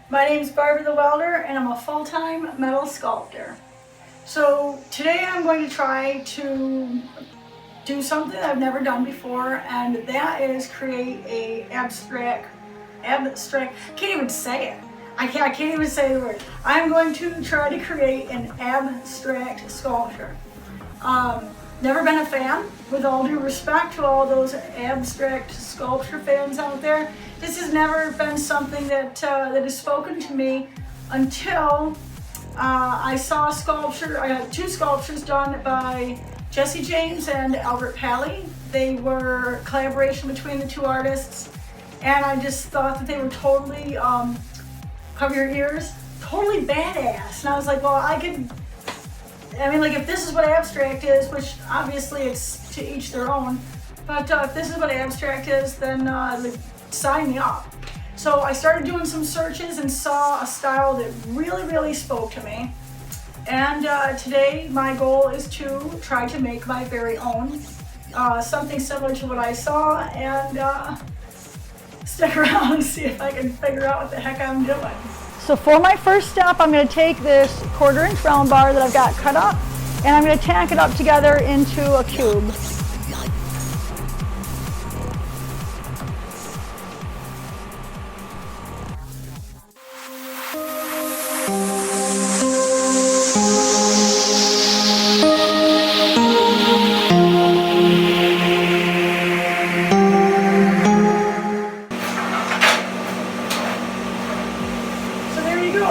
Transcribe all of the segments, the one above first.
My name is Barbie the Welder and I'm a full-time metal sculptor. So today I'm going to try to do something I've never done before, and that is create a abstract, can't even say it. I can't even say the word. I'm going to try to create an abstract sculpture. Never been a fan, with all due respect to all those abstract sculpture fans out there. This has never been something that has spoken to me until I saw a sculpture. I got two sculptures done by Jesse James and Albert Pally. They were a collaboration between the two artists, and I just thought that they were totally, cover your ears, totally badass. And I was like, well, if this is what abstract is, which obviously it's to each their own, but if this is what abstract is, then sign me up. So I started doing some searches and saw a style that really spoke to me. And today my goal is to try to make my very own, something similar to what I saw, and stick around and see if I can figure out what the heck I'm doing. So for my first step, I'm going to take this 1/4" round bar that I've got cut up, and I'm going to tack it up together into a cube.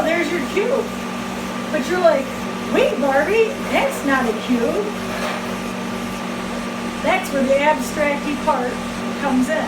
There's your cube. But you're like, wait, Barbie, that's not a cube. That's where the abstract-y part comes in.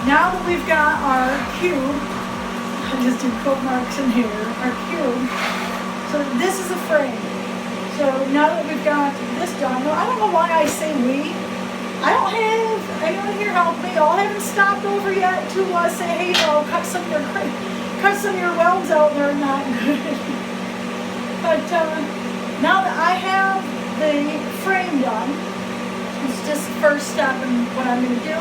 Now that we've got our cube, I just do quote marks in here, our cube. So this is the frame. So now that we've got this done, well, I don't know why I say we. I don't have anyone here help me. I haven't stopped over yet to say, hey, cut some of your welds out, they're not good. But now that I have the frame done, it's just the first step in what I'm going to do.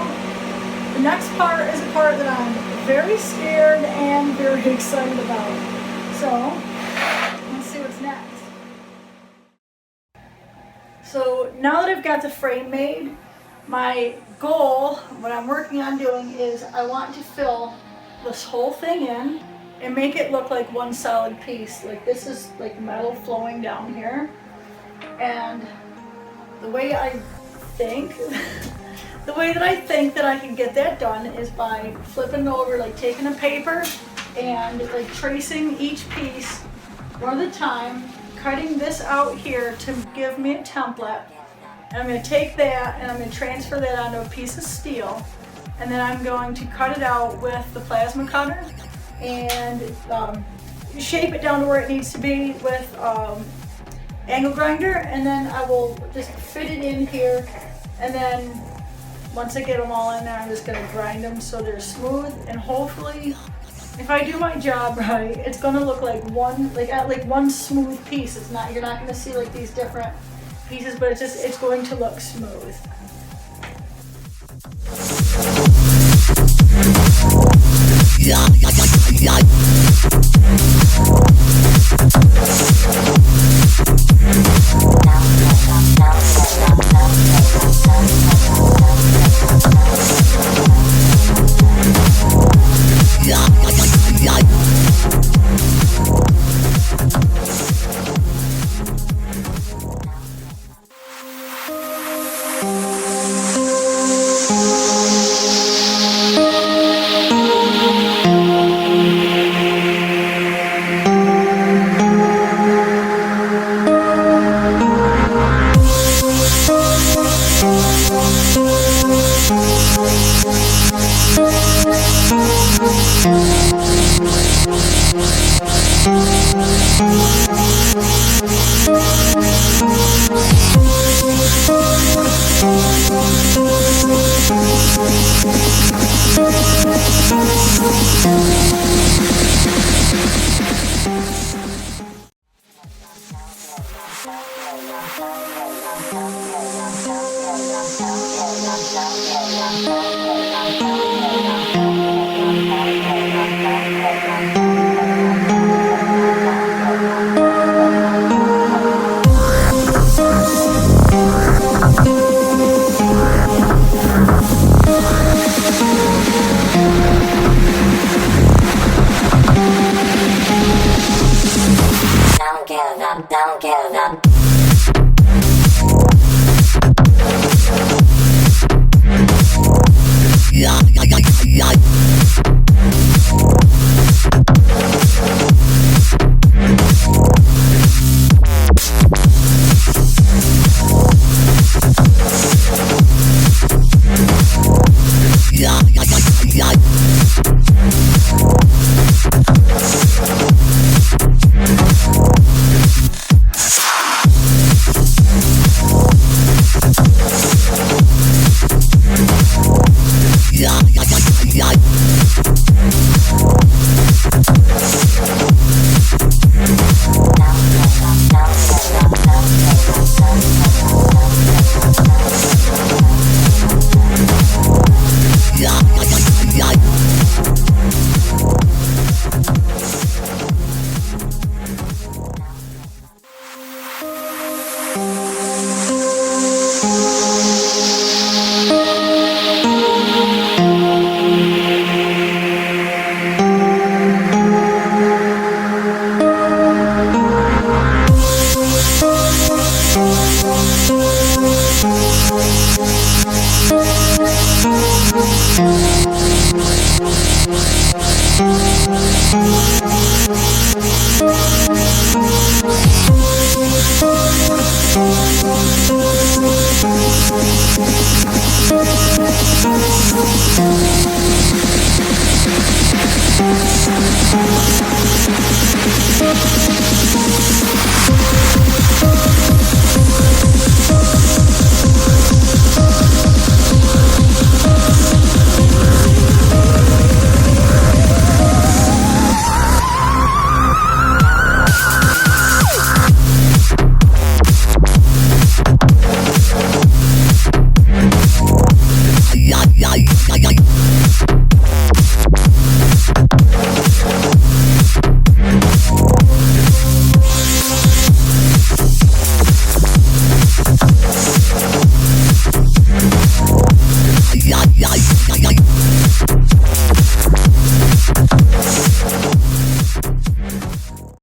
The next part is a part that I'm very scared and very excited about. So, let's see what's next. So, now that I've got the frame made, my goal, what I'm working on doing is I want to fill this whole thing in and make it look like one solid piece. Like this is like metal flowing down here. And the way I think that I can get that done is by flipping over, like taking a paper and like tracing each piece one at a time, cutting this out here to give me a template. And I'm going to take that and I'm going to transfer that onto a piece of steel, and then I'm going to cut it out with the plasma cutter and shape it down to where it needs to be with angle grinder, and then I will just fit it in here, and then once I get them all in there, I'm just going to grind them so they're smooth, and hopefully, if I do my job right, it's going to look like one smooth piece. It's not, you're not going to see like these different pieces, but it's going to look smooth. Yeah.